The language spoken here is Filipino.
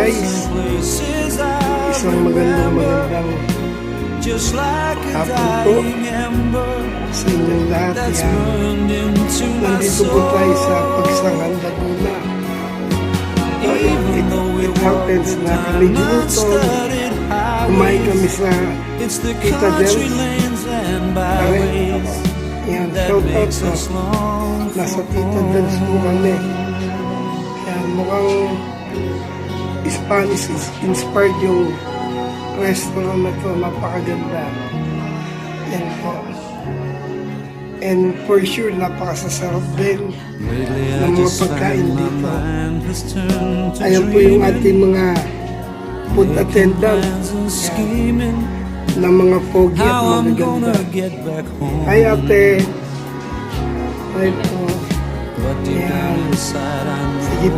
guys, isang magandang hapon po sa inyong lahat yan. Nandito po tayo sa Pagsangan, Laguna. It happens na kami dito. Kumain kami sa Tita Del's. Yan, shout out po. Nasa Tita Del's po kami. Yan, mukhang Spanish inspired yung restaurant na to. Napakaganda. Yan po. And for sure, napakasasarap din ng mga pagkain dito. Ayan po yung ating mga food attendant ng mga pogi at magaganda. Hi ate. Hi po. Ayan. Sige po.